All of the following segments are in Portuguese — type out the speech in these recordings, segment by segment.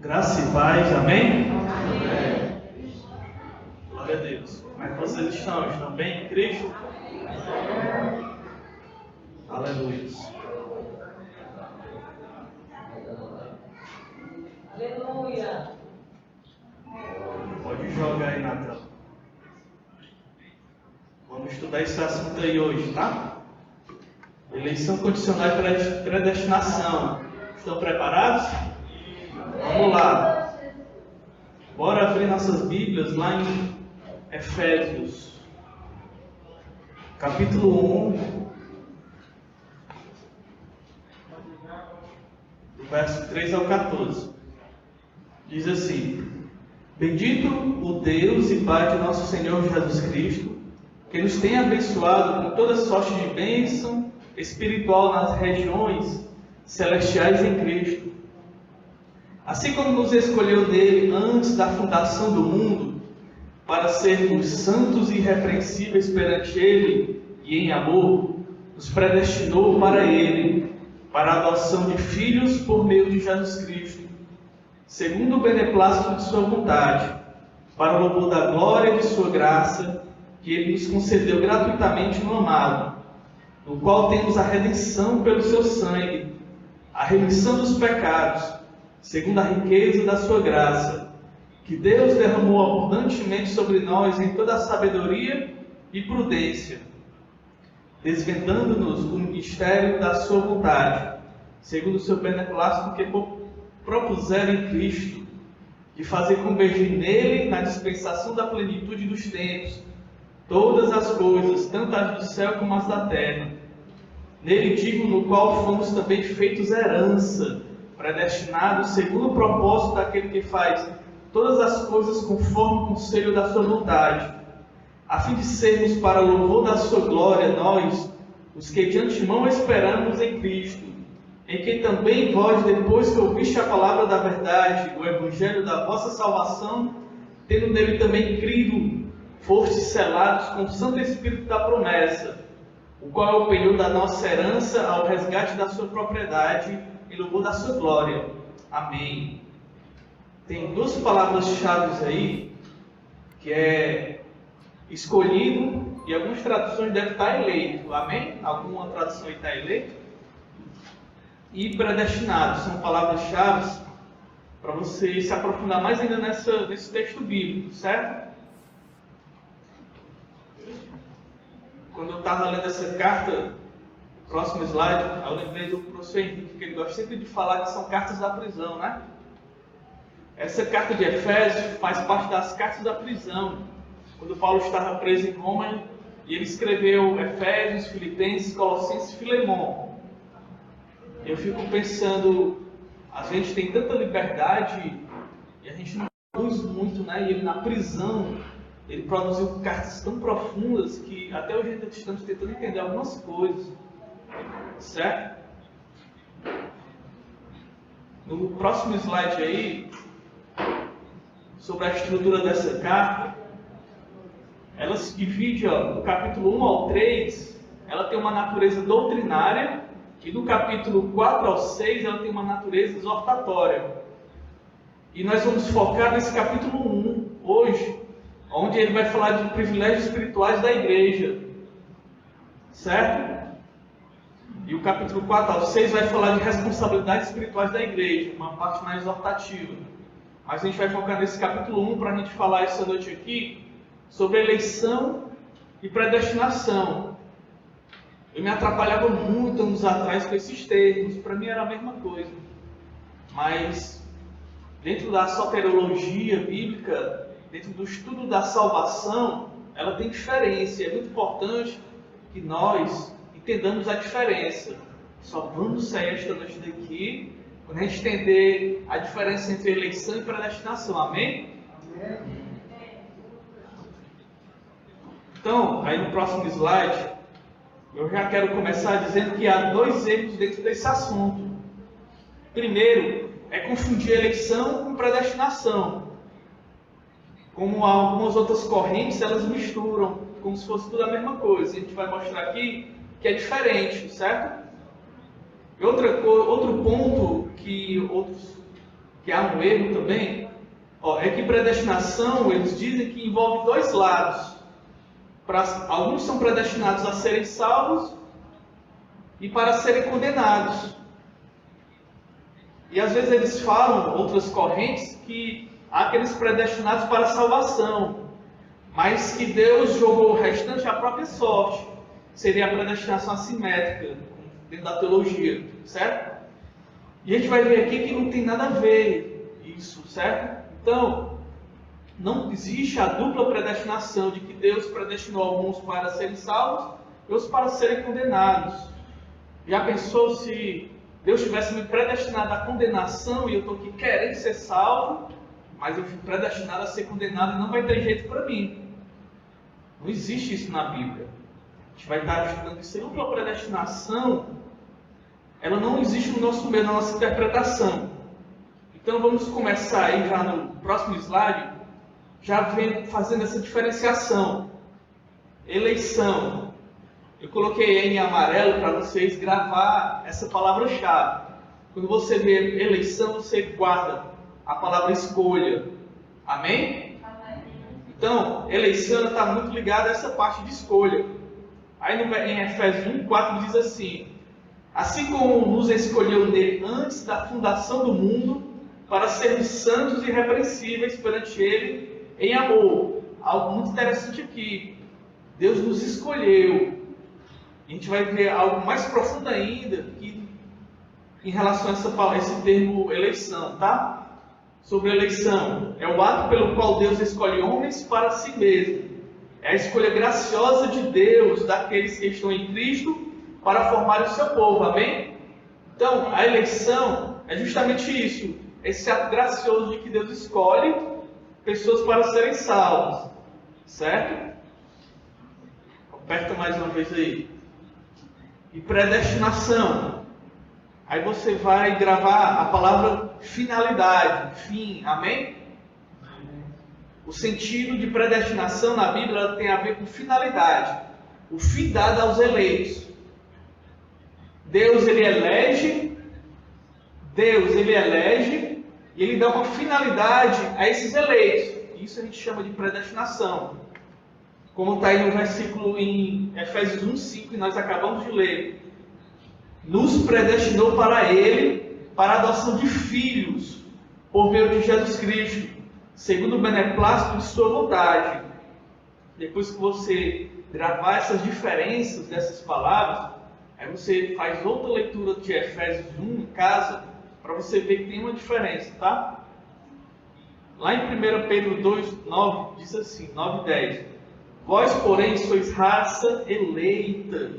Graça e paz, amém? Amém. Glória a Deus. Como é que vocês estão? Estão bem em Cristo? Aleluia. Aleluia. Pode jogar aí na tela. Vamos estudar esse assunto aí hoje, tá? Eleição condicional e predestinação. Estão preparados? Vamos lá. Bora abrir nossas Bíblias lá em Efésios, capítulo 1, do verso 3 ao 14. Diz assim: Bendito o Deus e Pai de nosso Senhor Jesus Cristo, que nos tem abençoado com toda sorte de bênção espiritual nas regiões celestiais em Cristo. Assim como nos escolheu nele antes da fundação do mundo, para sermos santos e irrepreensíveis perante ele e em amor, nos predestinou para ele, para a adoção de filhos por meio de Jesus Cristo, segundo o beneplácito de sua vontade, para o louvor da glória de sua graça, que ele nos concedeu gratuitamente no amado, no qual temos a redenção pelo seu sangue, a remissão dos pecados, segundo a riqueza da sua graça, que Deus derramou abundantemente sobre nós em toda a sabedoria e prudência, desvendando-nos o mistério da sua vontade, segundo o seu beneplácito que propuseram em Cristo, de fazer convergir nele, na dispensação da plenitude dos tempos, todas as coisas, tanto as do céu como as da terra. Nele digo, no qual fomos também feitos herança, predestinados segundo o propósito daquele que faz todas as coisas conforme o conselho da sua vontade, a fim de sermos para o louvor da sua glória, nós, os que de antemão esperamos em Cristo, em quem também vós, depois que ouviste a palavra da verdade, o evangelho da vossa salvação, tendo nele também crido, fostes selados com o Santo Espírito da promessa, o qual é o penhor da nossa herança ao resgate da sua propriedade, em louvor da sua glória. Amém. Tem duas palavras-chave aí, que é escolhido, e algumas traduções devem estar eleito. Amém? Alguma tradução aí está eleito? E predestinado. São palavras-chave para você se aprofundar mais ainda nesse texto bíblico, certo? Quando eu estava lendo essa carta, próximo slide, eu lembrei do professor Henrique, que ele gosta sempre de falar que são cartas da prisão, né? Essa carta de Efésios faz parte das cartas da prisão. Quando Paulo estava preso em Roma, e ele escreveu Efésios, Filipenses, Colossenses e Filemon. Eu fico pensando, a gente tem tanta liberdade e a gente não produz muito, né? E ele na prisão, ele produziu cartas tão profundas que até hoje ainda estamos tentando entender algumas coisas. Certo? No próximo slide aí, sobre a estrutura dessa carta, ela se divide, do capítulo 1 ao 3, ela tem uma natureza doutrinária, e do capítulo 4 ao 6 ela tem uma natureza exortatória. E nós vamos focar nesse capítulo 1 hoje, onde ele vai falar de privilégios espirituais da igreja. Certo? E o capítulo 4 ao 6 vai falar de responsabilidades espirituais da igreja, uma parte mais exortativa. Mas a gente vai focar nesse capítulo 1 para a gente falar essa noite aqui sobre eleição e predestinação. Eu me atrapalhava muito anos atrás com esses termos, para mim era a mesma coisa. Mas dentro da soteriologia bíblica, dentro do estudo da salvação, ela tem diferença. É muito importante que nós entendamos a diferença. Só vamos sair esta noite daqui quando a gente entender a diferença entre eleição e predestinação. Amém? Amém. Então, aí no próximo slide, eu já quero começar dizendo que há dois erros dentro desse assunto. Primeiro, é confundir eleição com predestinação. Como algumas outras correntes, elas misturam, como se fosse tudo a mesma coisa. A gente vai mostrar aqui que é diferente, certo? E outro ponto que que há um erro também, é que predestinação, eles dizem que envolve dois lados. Alguns são predestinados a serem salvos e para serem condenados. E às vezes eles falam, outras correntes, que há aqueles predestinados para a salvação, mas que Deus jogou o restante à própria sorte. Seria a predestinação assimétrica, dentro da teologia, certo? E a gente vai ver aqui que não tem nada a ver isso, certo? Então, não existe a dupla predestinação de que Deus predestinou alguns para serem salvos e outros para serem condenados. Já pensou se Deus tivesse me predestinado à condenação e eu estou aqui querendo ser salvo, mas eu fui predestinado a ser condenado e não vai ter jeito para mim? Não existe isso na Bíblia. A gente vai estar estudando que se dupla predestinação, ela não existe no nosso meio, na nossa interpretação. Então vamos começar aí já no próximo slide, já vem fazendo essa diferenciação. Eleição. Eu coloquei em amarelo para vocês gravar essa palavra-chave. Quando você vê eleição, você guarda a palavra escolha. Amém? Amém. Então, eleição está muito ligada a essa parte de escolha. Aí em Efésios 1:4 diz assim: assim como nos escolheu nele antes da fundação do mundo, para sermos santos e irrepreensíveis perante ele em amor. Algo muito interessante aqui. Deus nos escolheu. A gente vai ver algo mais profundo ainda em relação a esse termo eleição, tá? Sobre eleição. É o ato pelo qual Deus escolhe homens para si mesmo. É a escolha graciosa de Deus daqueles que estão em Cristo para formar o seu povo. Amém? Então, a eleição é justamente isso. Esse ato gracioso de que Deus escolhe pessoas para serem salvas. Certo? Aperta mais uma vez aí. E predestinação. Aí você vai gravar a palavra finalidade, fim, amém? O sentido de predestinação na Bíblia tem a ver com finalidade. O fim dado aos eleitos. Deus ele elege e ele dá uma finalidade a esses eleitos. Isso a gente chama de predestinação. Como está aí no versículo em Efésios 1:5 que nós acabamos de ler. Nos predestinou para ele, para a adoção de filhos, por meio de Jesus Cristo, segundo o beneplácito de sua vontade. Depois que você gravar essas diferenças dessas palavras, aí você faz outra leitura de Efésios 1 em casa, para você ver que tem uma diferença, tá? Lá em 1 Pedro 2:9 diz assim, 9:10: vós, porém, sois raça eleita,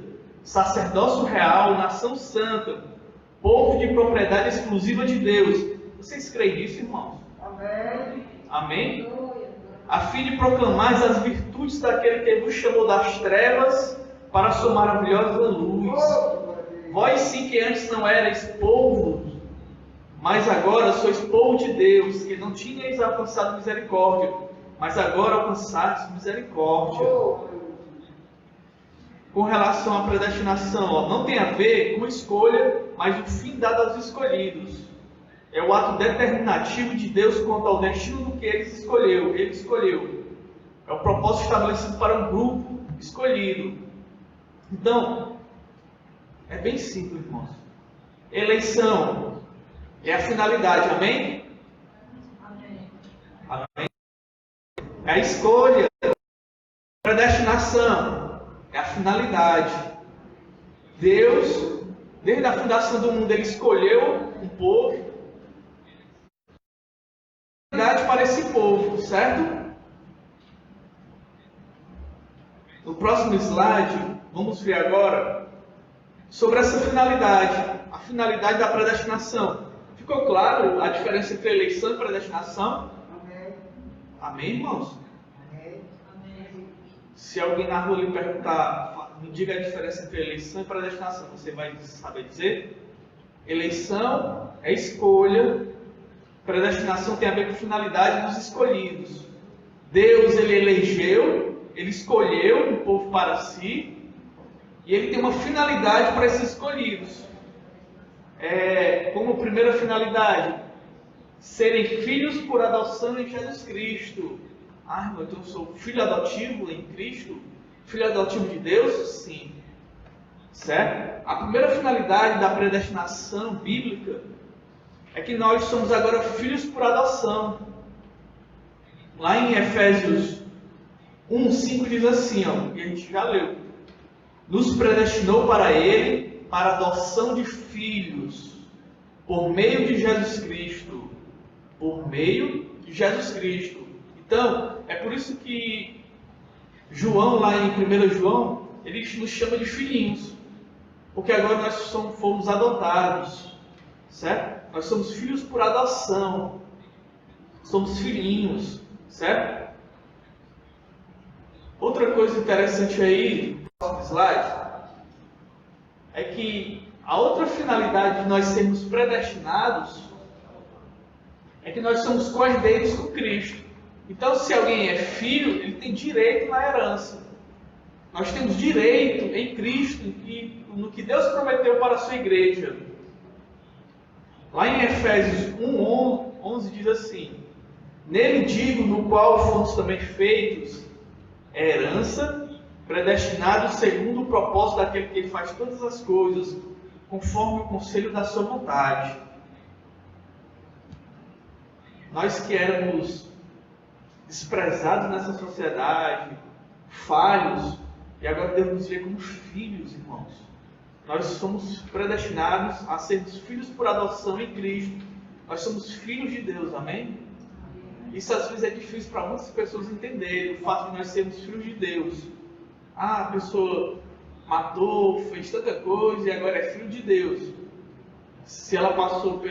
sacerdócio real, nação santa, povo de propriedade exclusiva de Deus. Vocês creem nisso, irmãos? Amém. Amém? A fim de proclamar as virtudes daquele que vos chamou das trevas para a sua maravilhosa luz. Vós sim que antes não erais povo, mas agora sois povo de Deus, que não tinhais alcançado misericórdia, mas agora alcançastes misericórdia. Com relação à predestinação, não tem a ver com escolha, mas o fim dado aos escolhidos. É o ato determinativo de Deus quanto ao destino do que ele escolheu. É o propósito estabelecido para um grupo escolhido. Então, é bem simples, irmãos. Eleição é a finalidade, amém? Amém. É a escolha. Predestinação é a finalidade. Deus, desde a fundação do mundo, ele escolheu um povo para esse povo, certo? No próximo slide, vamos ver agora sobre essa finalidade, a finalidade da predestinação. Ficou claro a diferença entre eleição e predestinação? Amém. Amém, irmãos? Amém. Se alguém na rua lhe perguntar, me diga a diferença entre eleição e predestinação, você vai saber dizer? Eleição é escolha, predestinação tem a ver com finalidade dos escolhidos. Deus, ele elegeu, ele escolheu um povo para si, e ele tem uma finalidade para esses escolhidos. Como primeira finalidade, serem filhos por adoção em Jesus Cristo. Ah, irmão, então eu sou filho adotivo em Cristo? Filho adotivo de Deus? Sim. Certo? A primeira finalidade da predestinação bíblica é que nós somos agora filhos por adoção. Lá em Efésios 1:5 diz assim, ó, que a gente já leu: nos predestinou para Ele, para a adoção de filhos, por meio de Jesus Cristo. Por meio de Jesus Cristo. Então, é por isso que João, lá em 1 João, ele nos chama de filhinhos. Porque agora nós fomos adotados. Certo? Nós somos filhos por adoção. Somos filhinhos. Certo? Outra coisa interessante aí, no slide, é que a outra finalidade de nós sermos predestinados é que nós somos co-herdeiros com Cristo. Então, se alguém é filho, ele tem direito na herança. Nós temos direito em Cristo e no que Deus prometeu para a sua igreja. Lá em Efésios 1:11 diz assim: nele digo, no qual fomos também feitos herança, predestinados segundo o propósito daquele que ele faz todas as coisas, conforme o conselho da sua vontade. Nós que éramos desprezados nessa sociedade, falhos, e agora Deus nos vê como filhos, irmãos. Nós somos predestinados a sermos filhos por adoção em Cristo. Nós somos filhos de Deus, amém? Isso às vezes é difícil para muitas pessoas entenderem, o fato de nós sermos filhos de Deus. Ah, a pessoa matou, fez tanta coisa e agora é filho de Deus. Se ela passou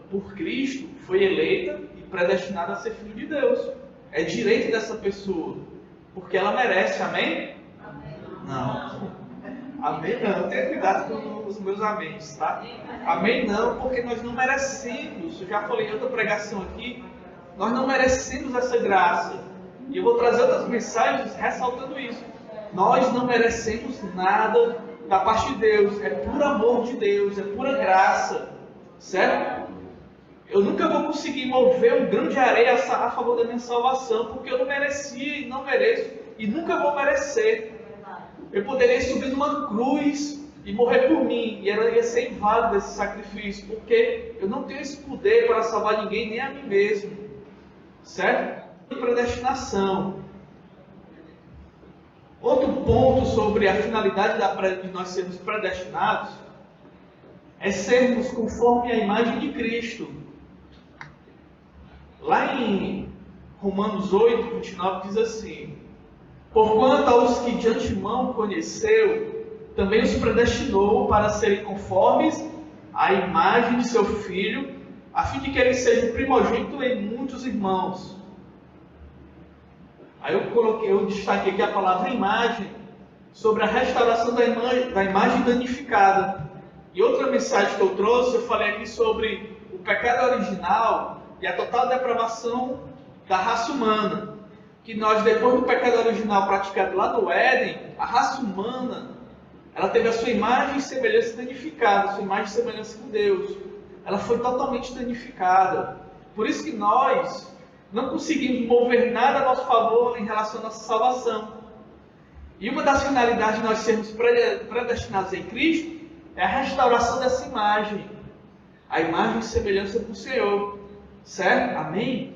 por Cristo, foi eleita e predestinada a ser filho de Deus. É direito dessa pessoa, porque ela merece, amém? Não. Amém não. Tenha cuidado com os meus améns, tá? Amém não, porque nós não merecemos. Eu já falei em outra pregação aqui. Nós não merecemos essa graça. E eu vou trazer outras mensagens ressaltando isso. Nós não merecemos nada da parte de Deus. É puro amor de Deus, é pura graça. Certo? Eu nunca vou conseguir mover um grão de areia a favor da minha salvação, porque eu não merecia e não mereço e nunca vou merecer. Eu poderia subir numa cruz e morrer por mim, e ia ser inválido esse sacrifício, porque eu não tenho esse poder para salvar ninguém, nem a mim mesmo. Certo? Predestinação. Outro ponto sobre a finalidade de nós sermos predestinados é sermos conforme a imagem de Cristo. Lá em Romanos 8:29 diz assim: porquanto aos que de antemão conheceu, também os predestinou para serem conformes à imagem de seu Filho, a fim de que ele seja o primogênito em muitos irmãos. Aí eu destaquei aqui a palavra imagem, sobre a restauração da imagem danificada. E outra mensagem que eu trouxe, eu falei aqui sobre o pecado original e a total depravação da raça humana. Que nós, depois do pecado original praticado lá no Éden, a raça humana, ela teve a sua imagem e semelhança danificada, a sua imagem e semelhança com Deus. Ela foi totalmente danificada. Por isso que nós não conseguimos mover nada a nosso favor em relação à nossa salvação. E uma das finalidades de nós sermos predestinados em Cristo é a restauração dessa imagem. A imagem e semelhança com o Senhor. Certo? Amém?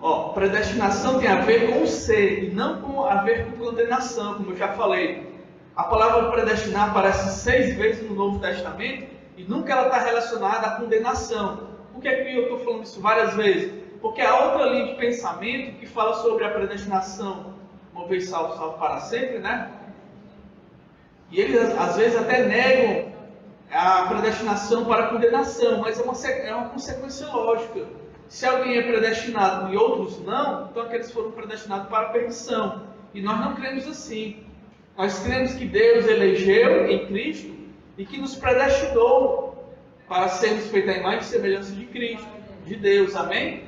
Ó, predestinação tem a ver com o ser e não a ver com condenação, como eu já falei. A palavra predestinar aparece 6 vezes no Novo Testamento e nunca ela está relacionada à condenação. Por que eu estou falando isso várias vezes? Porque há outra linha de pensamento que fala sobre a predestinação, uma vez salvo, salvo para sempre, né? E eles às vezes até negam a predestinação para a condenação, mas é uma consequência lógica. Se alguém é predestinado e outros não, então aqueles foram predestinados para a perdição. E nós não cremos assim. Nós cremos que Deus elegeu em Cristo e que nos predestinou para sermos feitos à imagem e semelhança de Cristo, de Deus. Amém?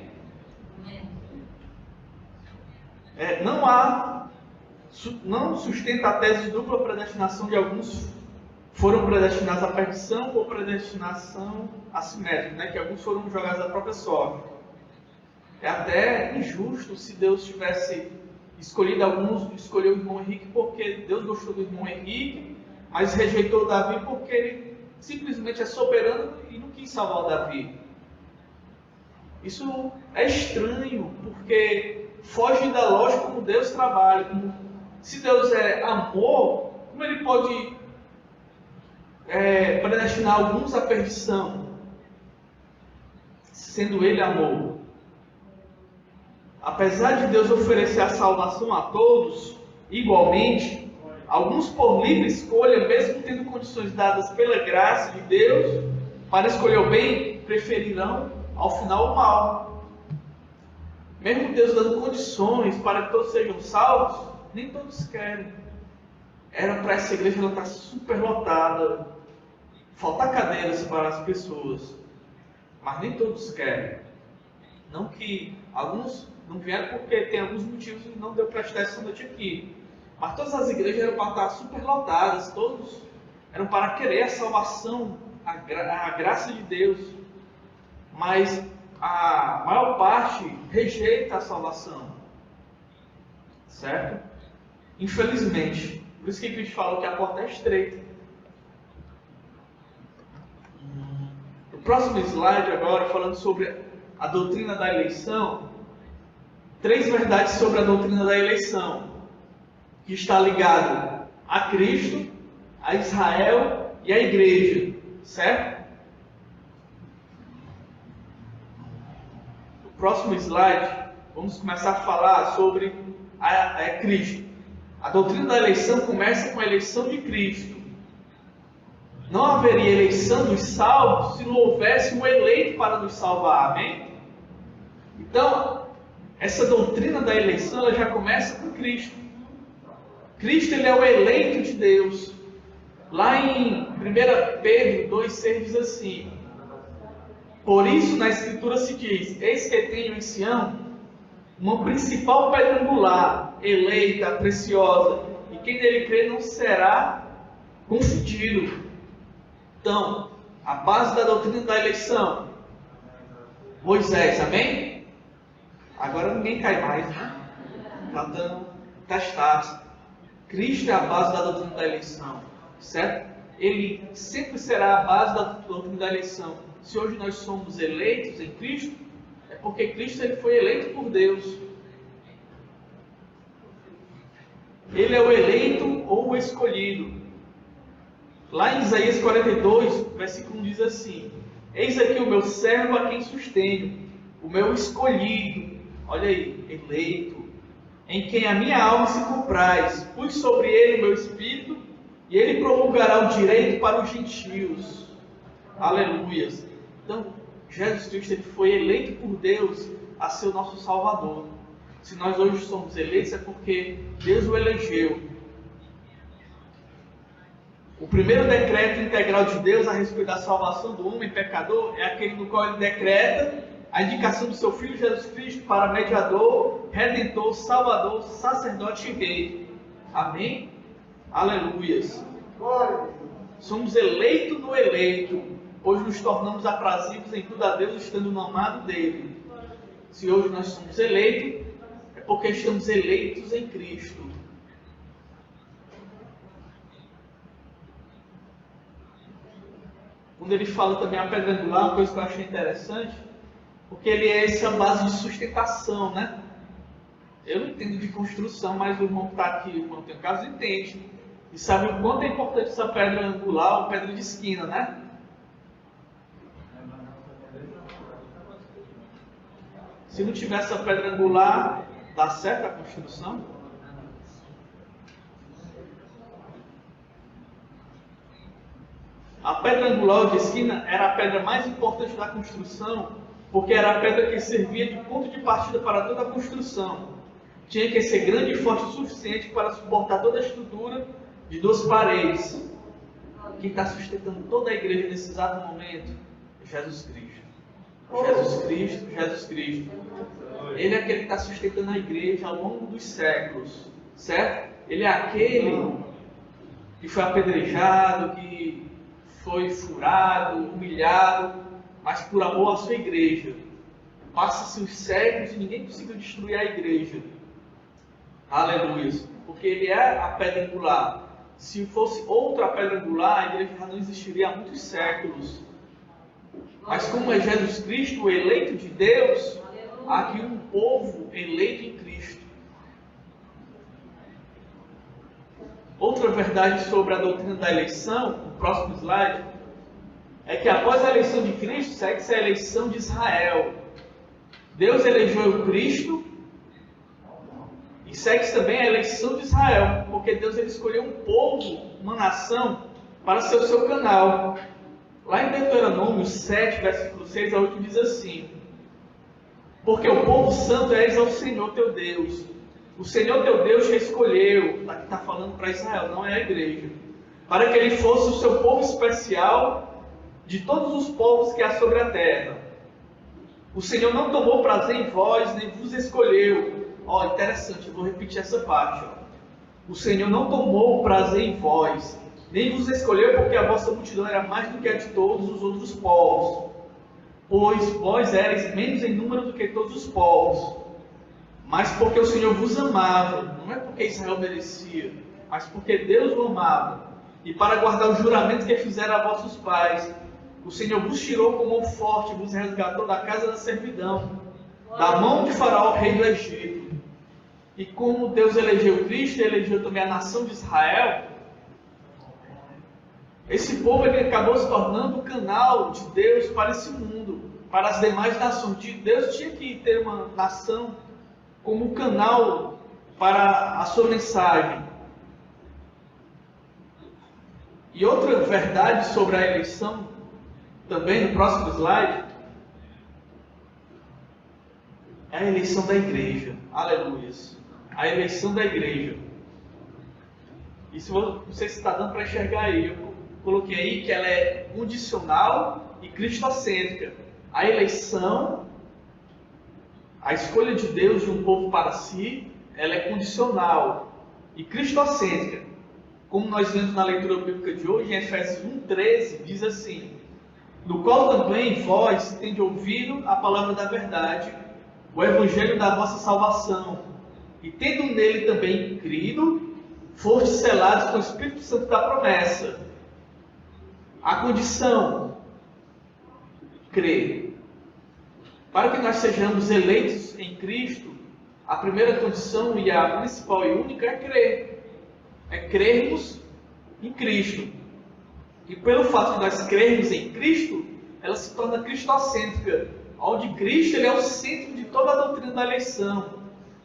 Não sustenta a tese de dupla predestinação de alguns foram predestinados à perdição ou predestinação assimétrica, né? Que alguns foram jogados à própria sorte. É até injusto se Deus tivesse escolhido alguns, escolheu o irmão Henrique porque Deus gostou do irmão Henrique, mas rejeitou Davi porque ele simplesmente é soberano e não quis salvar o Davi. Isso é estranho, porque foge da lógica como Deus trabalha. Se Deus é amor, como ele pode predestinar alguns à perdição, sendo ele amor? Apesar de Deus oferecer a salvação a todos, igualmente, alguns por livre escolha, mesmo tendo condições dadas pela graça de Deus, para escolher o bem, preferirão ao final o mal. Mesmo Deus dando condições para que todos sejam salvos, nem todos querem. Era para essa igreja ela estar super lotada, faltar cadeiras para as pessoas, mas nem todos querem. Não que alguns não vieram porque tem alguns motivos e não deu para estar essa noite aqui. Mas todas as igrejas eram para estar super lotadas, todos eram para querer a salvação, a graça de Deus. Mas a maior parte rejeita a salvação. Certo? Infelizmente. Por isso que Cristo falou que a porta é estreita. O próximo slide agora, falando sobre a doutrina da eleição. 3 verdades sobre a doutrina da eleição, que está ligado a Cristo, a Israel e a igreja, certo? No próximo slide, vamos começar a falar sobre Cristo. A doutrina da eleição começa com a eleição de Cristo. Não haveria eleição dos salvos se não houvesse um eleito para nos salvar, amém? Então, essa doutrina da eleição ela já começa com Cristo. Cristo ele é o eleito de Deus. Lá em 1 Pedro 2,6 diz assim: por isso na Escritura se diz: eis que tenho em Sião uma principal pedra angular, eleita, preciosa, e quem nele crê não será confundido. Então, a base da doutrina da eleição, Moisés, amém? Agora ninguém cai mais, né? Já estão testados. Cristo é a base da doutrina da eleição, certo? Ele sempre será a base da doutrina da eleição. Se hoje nós somos eleitos em Cristo, é porque Cristo ele foi eleito por Deus. Ele é o eleito ou o escolhido. Lá em Isaías 42, versículo 1 diz assim: eis aqui o meu servo a quem sustenho, o meu escolhido. Olha aí, eleito, em quem a minha alma se compraz, pus sobre ele o meu espírito, e ele promulgará o direito para os gentios. Aleluias. Então, Jesus Cristo ele foi eleito por Deus a ser o nosso Salvador. Se nós hoje somos eleitos é porque Deus o elegeu. O primeiro decreto integral de Deus a respeito da salvação do homem pecador é aquele no qual ele decreta a indicação do seu Filho Jesus Cristo para mediador, redentor, salvador, sacerdote e rei. Amém? Aleluias. Somos eleitos do eleito, pois nos tornamos aprazíveis em tudo a Deus, estando no amado dele. Se hoje nós somos eleitos, é porque estamos eleitos em Cristo. Quando ele fala também a pedra angular, uma coisa que eu achei interessante, porque ele é essa base de sustentação, né? Eu não entendo de construção, mas o irmão que está aqui, o irmão tem um caso, entende. E sabe o quanto é importante essa pedra angular ou pedra de esquina, né? Se não tiver essa pedra angular, dá certo a construção? A pedra angular de esquina era a pedra mais importante da construção, porque era a pedra que servia de ponto de partida para toda a construção. Tinha que ser grande e forte o suficiente para suportar toda a estrutura de 2 paredes. Quem está sustentando toda a igreja nesse exato momento é Jesus Cristo. Jesus Cristo, Jesus Cristo. Ele é aquele que está sustentando a igreja ao longo dos séculos, certo? Ele é aquele que foi apedrejado, que foi furado, humilhado, mas por amor à sua igreja. Passa-se os séculos e ninguém conseguiu destruir a igreja. Aleluia. Porque ele é a pedra angular. Se fosse outra pedra angular, a igreja já não existiria há muitos séculos. Mas como é Jesus Cristo, o eleito de Deus, há aqui um povo eleito em Cristo. Outra verdade sobre a doutrina da eleição, no próximo slide, é que após a eleição de Cristo, segue-se a eleição de Israel. Deus elegeu Cristo e segue-se também a eleição de Israel, porque Deus ele escolheu um povo, uma nação, para ser o seu canal. Lá em Deuteronômio 7, versículo 6 a 8 diz assim: porque o povo santo és ao Senhor teu Deus. O Senhor teu Deus te escolheu, aqui está falando para Israel, não é a igreja, para que ele fosse o seu povo especial de todos os povos que há sobre a terra. O Senhor não tomou prazer em vós, nem vos escolheu. Ó, interessante, eu vou repetir essa parte. Ó. O Senhor não tomou prazer em vós, nem vos escolheu, porque a vossa multidão era mais do que a de todos os outros povos. Pois vós eres menos em número do que todos os povos. Mas porque o Senhor vos amava, não é porque Israel merecia, mas porque Deus o amava. E para guardar o juramento que fizeram a vossos pais, o Senhor vos tirou com mão forte, vos resgatou da casa da servidão, da mão de Faraó, rei do Egito. E como Deus elegeu Cristo, elegeu também a nação de Israel, esse povo ele acabou se tornando o canal de Deus para esse mundo, para as demais nações. Deus tinha que ter uma nação como canal para a sua mensagem. E outra verdade sobre a eleição, também no próximo slide, é a eleição da igreja. Aleluia. A eleição da igreja. Isso não sei se está dando para enxergar aí. Eu coloquei aí que ela é condicional e cristocêntrica. A eleição, a escolha de Deus de um povo para si, ela é condicional e cristocêntrica. Como nós vemos na leitura bíblica de hoje, em Efésios 1,13, diz assim: no qual também vós tende ouvido a palavra da verdade, o evangelho da vossa salvação, e tendo nele também crido, fostes selados com o Espírito Santo da promessa. A condição, crer. Para que nós sejamos eleitos em Cristo, a primeira condição e a principal e única é crer. É crermos em Cristo. E pelo fato de nós crermos em Cristo, ela se torna cristocêntrica, onde Cristo ele é o centro de toda a doutrina da eleição,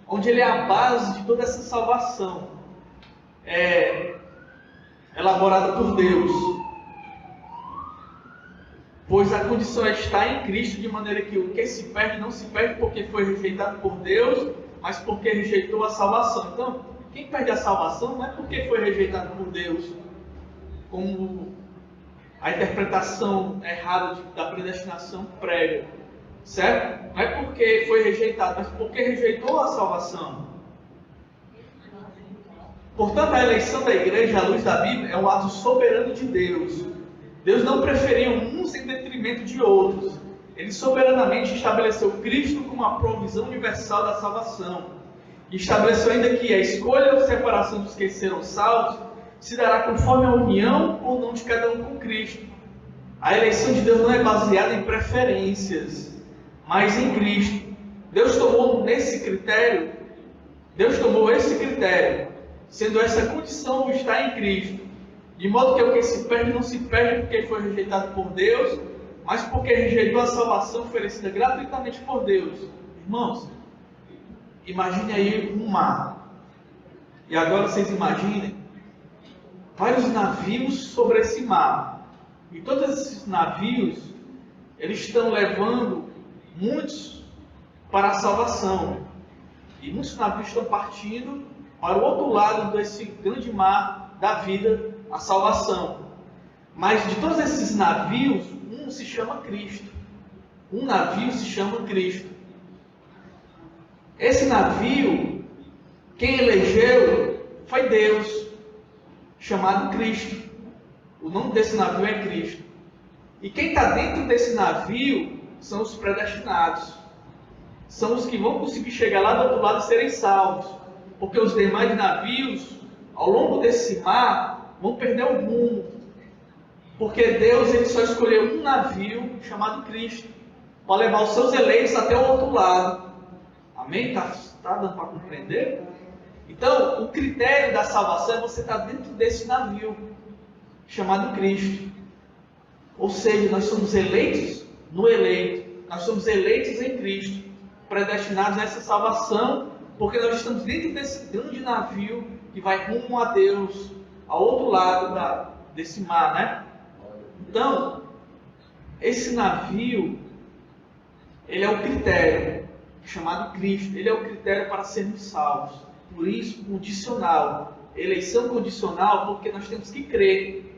onde ele é a base de toda essa salvação, elaborada por Deus. Pois a condição é estar em Cristo, de maneira que o que se perde não se perde porque foi rejeitado por Deus, mas porque rejeitou a salvação. Então, quem perde a salvação não é porque foi rejeitado por Deus, como a interpretação errada da predestinação prega, certo? Não é porque foi rejeitado, mas porque rejeitou a salvação. Portanto, a eleição da igreja à luz da Bíblia é um ato soberano de Deus. Deus não preferiu uns em detrimento de outros. Ele soberanamente estabeleceu Cristo como a provisão universal da salvação. E estabeleceu ainda que a escolha ou separação dos que serão salvos se dará conforme a união ou não de cada um com Cristo. A eleição de Deus não é baseada em preferências, mas em Cristo. Deus tomou esse critério, sendo essa condição o estar em Cristo. De modo que o que se perde não se perde porque foi rejeitado por Deus, mas porque rejeitou a salvação oferecida gratuitamente por Deus. Irmãos, imagine aí um mar. E agora vocês imaginem vários navios sobre esse mar. E todos esses navios, eles estão levando muitos para a salvação. E muitos navios estão partindo para o outro lado desse grande mar da vida, a salvação. Mas de todos esses navios, um se chama Cristo. Um navio se chama Cristo. Esse navio, quem elegeu foi Deus, chamado Cristo. O nome desse navio é Cristo. E quem está dentro desse navio são os predestinados. São os que vão conseguir chegar lá do outro lado e serem salvos. Porque os demais navios, ao longo desse mar, vão perder o rumo. Porque Deus ele só escolheu um navio chamado Cristo para levar os seus eleitos até o outro lado. Amém? Tá dando para compreender? Então, o critério da salvação é você estar dentro desse navio chamado Cristo. Ou seja, nós somos eleitos no eleito. Nós somos eleitos em Cristo, predestinados a essa salvação, porque nós estamos dentro desse grande navio que vai rumo a Deus, ao outro lado desse mar, né? Então, esse navio, ele é o critério, chamado Cristo. Ele é o critério para sermos salvos. Por isso, condicional. Eleição condicional, porque nós temos que crer.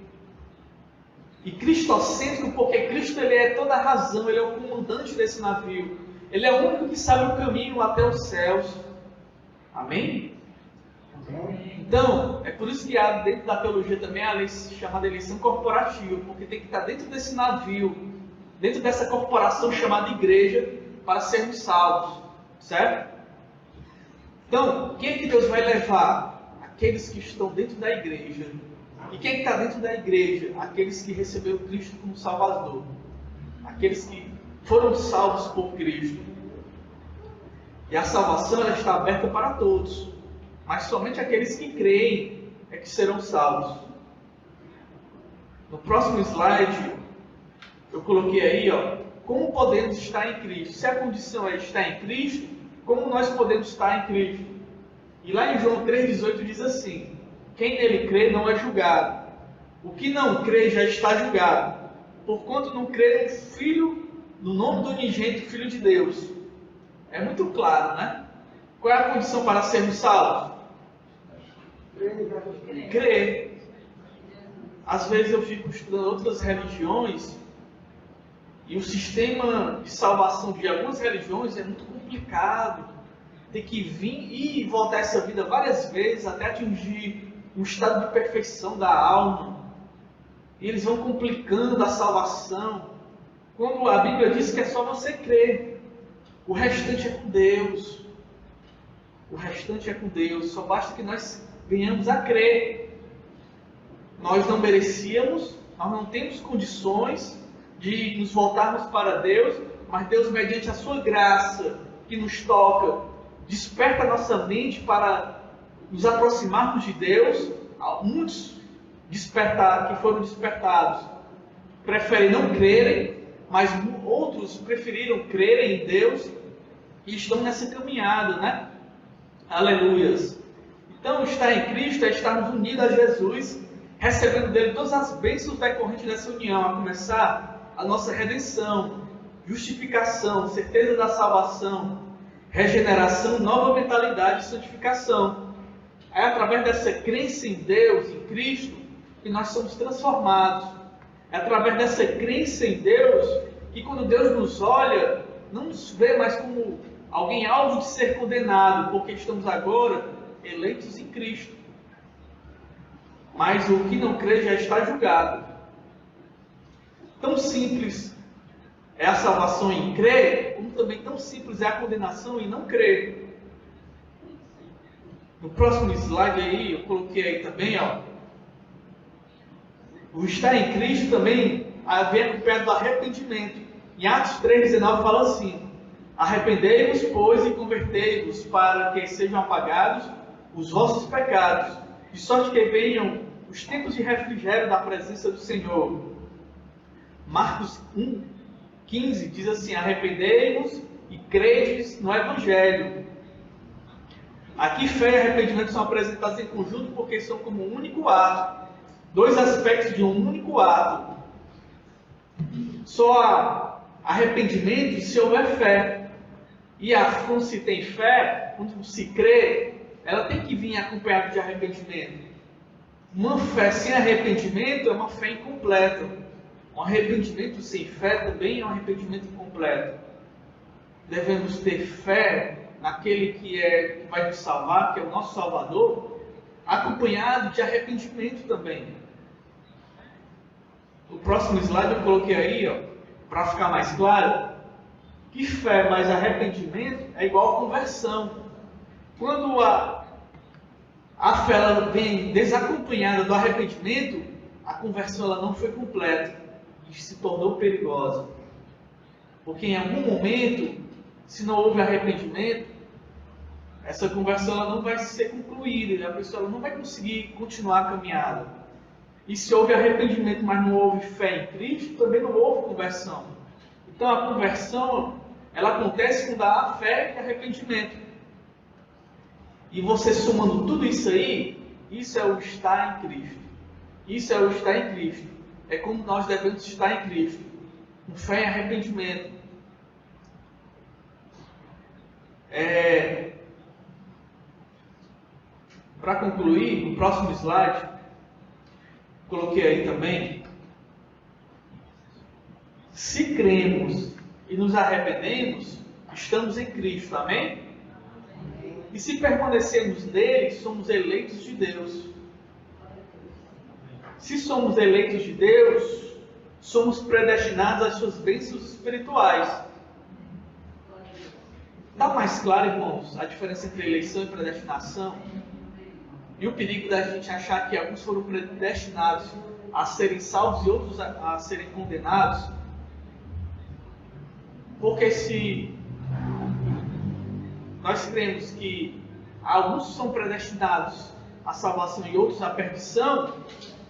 E cristocêntrico, porque Cristo ele é toda a razão, ele é o comandante desse navio. Ele é o único que sabe o caminho até os céus. Amém? Então, é por isso que há dentro da teologia também a lei chamada eleição corporativa, porque tem que estar dentro desse navio, dentro dessa corporação chamada igreja, para sermos salvos. Certo? Então, quem é que Deus vai levar? Aqueles que estão dentro da igreja. E quem está dentro da igreja? Aqueles que receberam Cristo como Salvador. Aqueles que foram salvos por Cristo. E a salvação ela está aberta para todos. Mas somente aqueles que creem é que serão salvos. No próximo slide, eu coloquei aí, como podemos estar em Cristo. Se a condição é estar em Cristo, como nós podemos estar em Cristo? E lá em João 3,18 diz assim: quem nele crê não é julgado. O que não crê já está julgado, porquanto não crê no Filho, no nome do unigênito Filho de Deus. É muito claro, né? Qual é a condição para sermos salvos? Crer. Às vezes eu fico estudando outras religiões e o sistema de salvação de algumas religiões é muito complicado. Tem que vir e voltar essa vida várias vezes até atingir um estado de perfeição da alma. E eles vão complicando a salvação. Quando a Bíblia diz que é só você crer. O restante é com Deus. O restante é com Deus. Só basta que nós venhamos a crer. Nós não merecíamos, nós não temos condições de nos voltarmos para Deus, mas Deus, mediante a sua graça que nos toca, desperta a nossa mente para nos aproximarmos de Deus. Muitos que foram despertados preferem não crerem, mas outros preferiram crerem em Deus e estão nessa caminhada, né? Aleluias! Então, estar em Cristo é estarmos unidos a Jesus, recebendo dele todas as bênçãos decorrentes dessa união, a começar a nossa redenção, justificação, certeza da salvação, regeneração, nova mentalidade e santificação. É através dessa crença em Deus, em Cristo, que nós somos transformados. É através dessa crença em Deus que quando Deus nos olha, não nos vê mais como alguém alvo de ser condenado, porque estamos agora eleitos em Cristo. Mas o que não crê já está julgado. Tão simples é a salvação em crer, como também tão simples é a condenação em não crer. No próximo slide aí, eu coloquei aí também, o estar em Cristo também vem acompanhado do arrependimento. Em Atos 3,19 fala assim: arrependei-vos, pois, e convertei-vos, para que sejam apagados os vossos pecados, de sorte que venham os tempos de refrigério da presença do Senhor. Marcos 1,15 diz assim: arrependei-vos e credes no Evangelho. Aqui fé e arrependimento são apresentados em conjunto porque são como um único ato, dois aspectos de um único ato. Só há arrependimento se houver fé. E quando se tem fé, quando se crê, ela tem que vir acompanhada de arrependimento. Uma fé sem arrependimento é uma fé incompleta. Um arrependimento sem fé também é um arrependimento incompleto. Devemos ter fé naquele que vai nos salvar, que é o nosso Salvador, acompanhado de arrependimento também. O próximo slide eu coloquei aí, para ficar mais claro, que fé mais arrependimento é igual a conversão. Quando a fé ela vem desacompanhada do arrependimento, a conversão ela não foi completa e se tornou perigosa. Porque em algum momento, se não houve arrependimento, essa conversão ela não vai ser concluída, e a pessoa ela não vai conseguir continuar a caminhada. E se houve arrependimento, mas não houve fé em Cristo, também não houve conversão. Então a conversão ela acontece quando há fé e arrependimento. E você somando tudo isso aí, isso é o estar em Cristo. Isso é o estar em Cristo. É como nós devemos estar em Cristo. Com fé e arrependimento. Para concluir, no próximo slide, coloquei aí também. Se cremos e nos arrependemos, estamos em Cristo. Amém? E se permanecermos nele, somos eleitos de Deus. Se somos eleitos de Deus, somos predestinados às suas bênçãos espirituais. Está mais claro, irmãos, a diferença entre eleição e predestinação? E o perigo da gente achar que alguns foram predestinados a serem salvos e outros a serem condenados? Porque se nós cremos que alguns são predestinados à salvação e outros à perdição,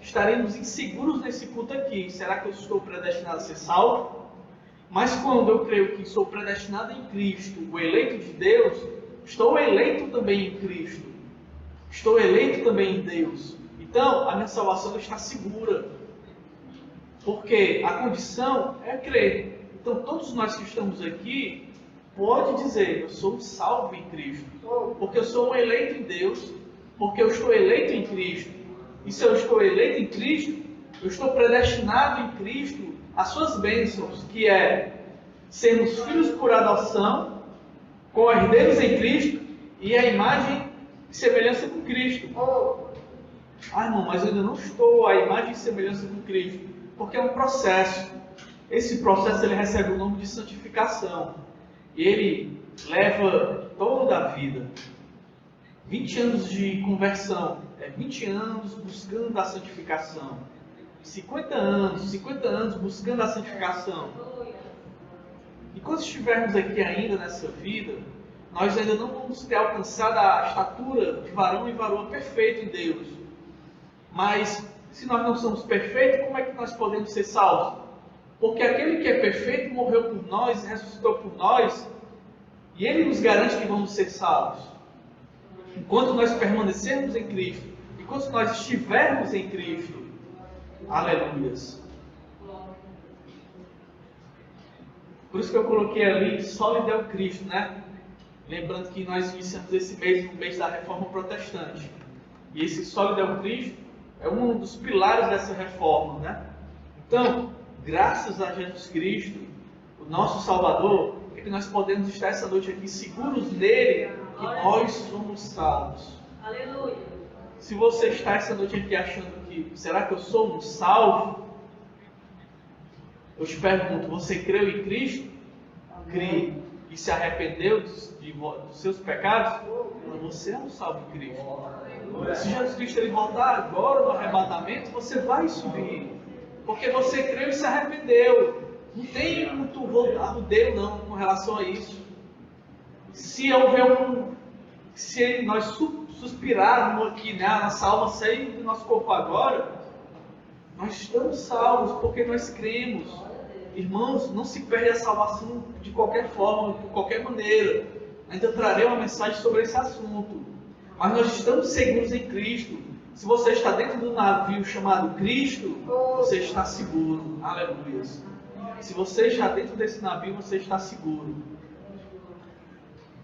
estaremos inseguros nesse culto aqui. Será que eu estou predestinado a ser salvo? Mas quando eu creio que sou predestinado em Cristo, o eleito de Deus, estou eleito também em Cristo. Estou eleito também em Deus. Então, a minha salvação está segura. Porque a condição é crer. Então, todos nós que estamos aqui, pode dizer, eu sou salvo em Cristo. Porque eu sou um eleito em Deus. Porque eu estou eleito em Cristo. E se eu estou eleito em Cristo, eu estou predestinado em Cristo às suas bênçãos, que é sermos filhos por adoção, co-herdeiros em Cristo e a imagem e semelhança com Cristo. Irmão, mas eu ainda não estou à imagem e semelhança com Cristo, porque é um processo. Esse processo ele recebe o nome de santificação. E ele leva toda a vida. 20 anos de conversão, 20 anos buscando a santificação. 50 anos buscando a santificação. E quando estivermos aqui ainda nessa vida, nós ainda não vamos ter alcançado a estatura de varão e varoa perfeito em Deus. Mas, se nós não somos perfeitos, como é que nós podemos ser salvos? Porque aquele que é perfeito morreu por nós, ressuscitou por nós, e ele nos garante que vamos ser salvos. Enquanto nós permanecermos em Cristo, enquanto nós estivermos em Cristo, aleluias. Por isso que eu coloquei ali, sólido é o Cristo, né? Lembrando que nós iniciamos esse mês no mês da Reforma Protestante. E esse sólido é o Cristo é um dos pilares dessa reforma, né? Então, graças a Jesus Cristo, o nosso Salvador, é que nós podemos estar essa noite aqui seguros nele, que nós somos salvos. Aleluia. Se você está essa noite aqui achando que, será que eu sou um salvo? Eu te pergunto, você creu em Cristo? Crê e se arrependeu dos seus pecados? Você é um salvo em Cristo. Se Jesus Cristo ele voltar agora no arrebatamento, você vai subir. Porque você creu e se arrependeu. Não tem muito arrudeio não com relação a isso. Se houver se nós suspirarmos aqui, né, a nossa alma sair do nosso corpo agora, nós estamos salvos porque nós cremos. Irmãos, não se perde a salvação de qualquer forma, de qualquer maneira. Ainda trarei uma mensagem sobre esse assunto. Mas nós estamos seguros em Cristo. Se você está dentro do navio chamado Cristo, você está seguro. Aleluia. Se você está dentro desse navio, você está seguro.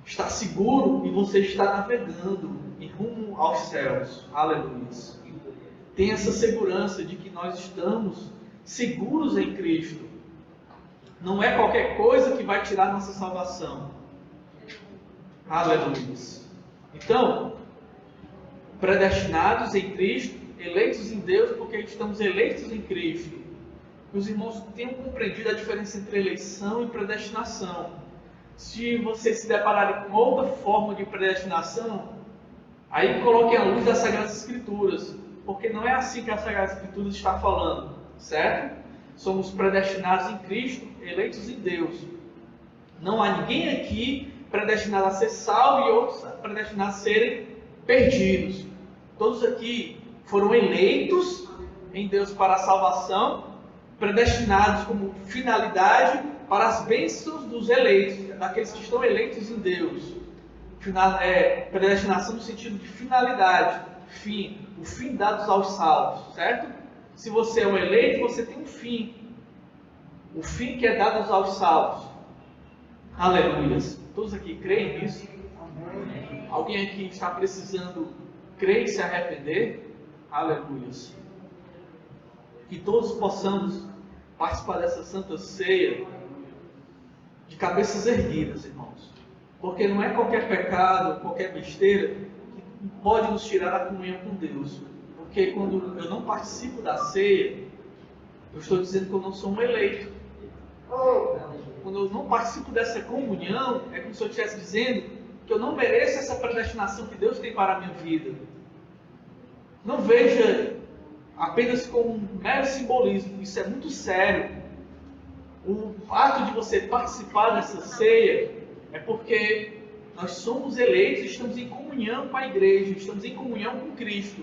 Está seguro e você está navegando em rumo aos céus. Aleluia. Tem essa segurança de que nós estamos seguros em Cristo. Não é qualquer coisa que vai tirar nossa salvação. Aleluia. Então, predestinados em Cristo, eleitos em Deus, porque estamos eleitos em Cristo. que os irmãos tenham compreendido a diferença entre eleição e predestinação. Se vocês se depararem com outra forma de predestinação, aí coloquem à luz das Sagradas Escrituras, porque não é assim que a Sagrada Escritura está falando, certo? Somos predestinados em Cristo, eleitos em Deus. Não há ninguém aqui predestinado a ser salvo e outros predestinados a serem perdidos. Todos aqui foram eleitos em Deus para a salvação, predestinados como finalidade para as bênçãos dos eleitos, daqueles que estão eleitos em Deus. Predestinação no sentido de finalidade, fim, o fim dados aos salvos, certo? Se você é um eleito, você tem um fim. O fim que é dado aos salvos. Aleluias. Todos aqui creem nisso? Alguém aqui está precisando crer e se arrepender? Aleluias. Que todos possamos participar dessa santa ceia de cabeças erguidas, irmãos. Porque não é qualquer pecado, qualquer besteira que pode nos tirar a comunhão com Deus. Porque quando eu não participo da ceia, eu estou dizendo que eu não sou um eleito. Quando eu não participo dessa comunhão, é como se eu estivesse dizendo que eu não mereço essa predestinação que Deus tem para a minha vida. Não veja apenas como um mero simbolismo, isso é muito sério. O fato de você participar dessa ceia é porque nós somos eleitos, estamos em comunhão com a igreja, estamos em comunhão com Cristo.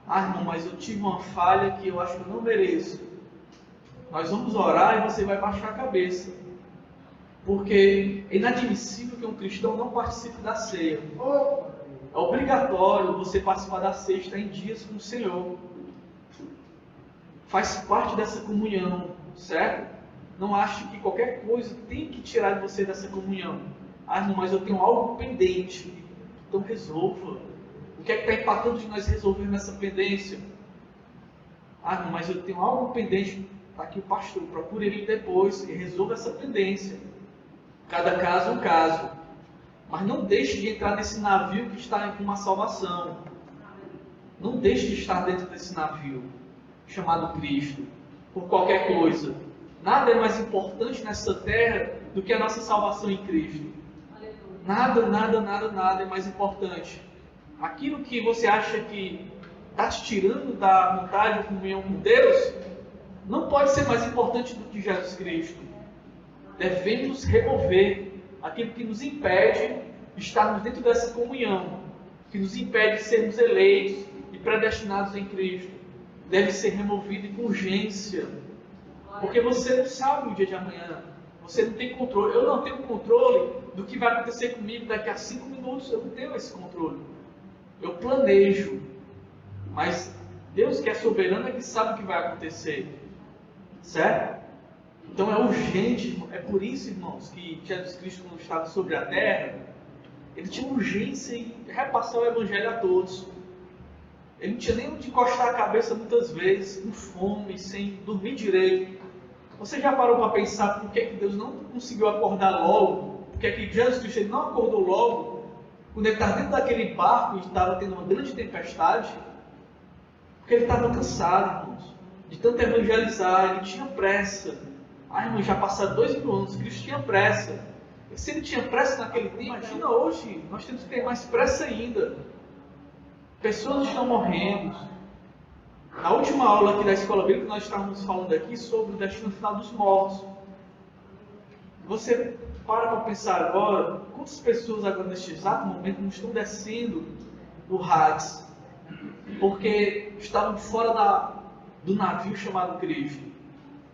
Ah, irmão, mas eu tive uma falha que eu acho que eu não mereço. Nós vamos orar e você vai baixar a cabeça. Porque é inadmissível que um cristão não participe da ceia. É obrigatório você participar da ceia, estar em dias com o Senhor. Faz parte dessa comunhão, certo? Não ache que qualquer coisa tem que tirar de você dessa comunhão. Ah, irmão, mas eu tenho algo pendente. Então resolva. O que é que está empatando de nós resolvermos essa pendência? Ah, irmão, mas eu tenho algo pendente. Está aqui o pastor, procure ele depois e resolva essa pendência. Cada caso é um caso. Mas não deixe de entrar nesse navio que está com uma salvação. Não deixe de estar dentro desse navio chamado Cristo, por qualquer coisa. Nada é mais importante nessa terra do que a nossa salvação em Cristo. Nada é mais importante. Aquilo que você acha que está te tirando da vontade de comunhão com Deus, não pode ser mais importante do que Jesus Cristo. Devemos remover aquilo que nos impede de estarmos dentro dessa comunhão, que nos impede de sermos eleitos e predestinados em Cristo. Deve ser removido e com urgência. Porque você não sabe o dia de amanhã. Você não tem controle. Eu não tenho controle do que vai acontecer comigo daqui a 5 minutos. Eu não tenho esse controle. Eu planejo. Mas Deus, que é soberano, é que sabe o que vai acontecer. Certo? Então é urgente. É por isso, irmãos, que Jesus Cristo, quando estava sobre a terra, ele tinha urgência em repassar o Evangelho a todos. Ele não tinha nem onde encostar a cabeça muitas vezes, com fome, sem dormir direito. Você já parou para pensar por que Deus não conseguiu acordar logo? Por que Jesus Cristo ele não acordou logo? Quando ele estava dentro daquele barco e estava tendo uma grande tempestade? Porque ele estava cansado, irmãos, de tanto evangelizar, ele tinha pressa. Ah, irmão, já passaram 2000 anos, Cristo tinha pressa. E se ele tinha pressa naquele tempo, imagina hoje, nós temos que ter mais pressa ainda. Pessoas estão morrendo. Na última aula aqui da Escola Bíblica, nós estávamos falando aqui sobre o destino final dos mortos. Você para pensar agora, quantas pessoas agora neste exato momento não estão descendo do Hades, porque estavam fora do navio chamado Cristo,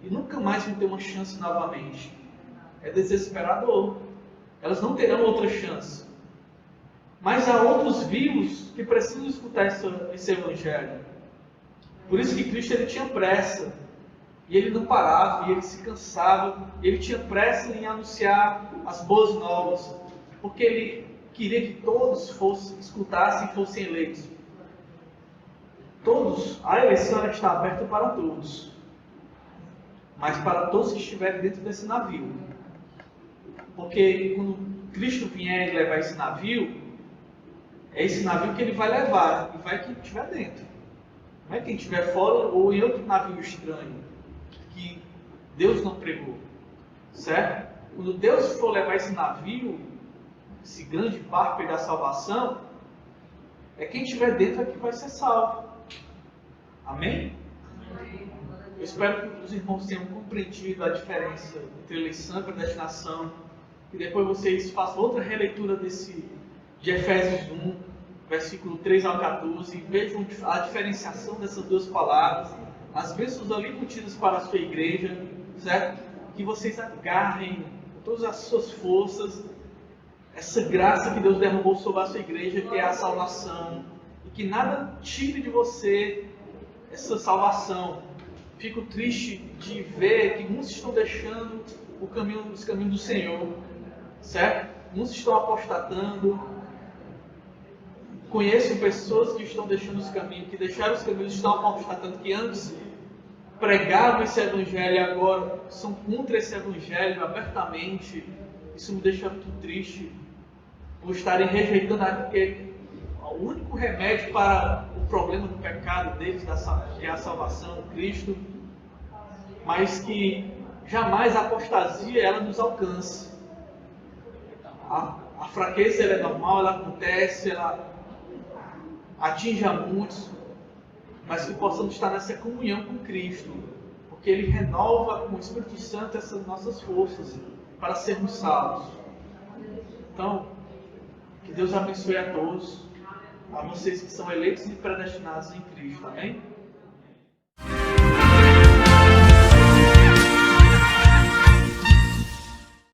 e nunca mais vão ter uma chance novamente. É desesperador. Elas não terão outra chance. Mas há outros vivos que precisam escutar esse Evangelho. Por isso que Cristo ele tinha pressa. E ele não parava, e ele se cansava. E ele tinha pressa em anunciar as boas novas. Porque ele queria que todos escutassem e fossem eleitos. Todos, a eleição está aberta para todos. Mas para todos que estiverem dentro desse navio. Porque quando Cristo vier e levar esse navio, é esse navio que ele vai levar, e vai quem estiver dentro. Não é quem estiver fora ou em outro navio estranho. Deus não pregou, certo? Quando Deus for levar esse navio, esse grande barco da salvação, é quem estiver dentro é que vai ser salvo. Amém? Eu espero que os irmãos tenham compreendido a diferença entre eleição e predestinação, e depois vocês façam outra releitura de Efésios 1, versículo 3 ao 14, e vejam a diferenciação dessas duas palavras, as bênçãos ali contidas para a sua igreja, certo? Que vocês agarrem com todas as suas forças essa graça que Deus derramou sobre a sua igreja, que é a salvação, e que nada tire de você essa salvação. Fico triste de ver que muitos estão deixando os caminhos do Senhor, certo? Muitos estão apostatando. Conheço pessoas que estão deixando os caminhos, que deixaram os caminhos, estão apostatando, que antes pregavam esse evangelho e agora são contra esse evangelho abertamente. Isso me deixa muito triste, por estarem rejeitando o único remédio para o problema do pecado deles, que é a salvação, Cristo, mas que jamais a apostasia ela nos alcance. A fraqueza ela é normal, ela acontece, ela atinge a muitos, mas que possamos estar nessa comunhão com Cristo, porque Ele renova com o Espírito Santo essas nossas forças para sermos salvos. Então, que Deus abençoe a todos, a vocês que são eleitos e predestinados em Cristo. Amém?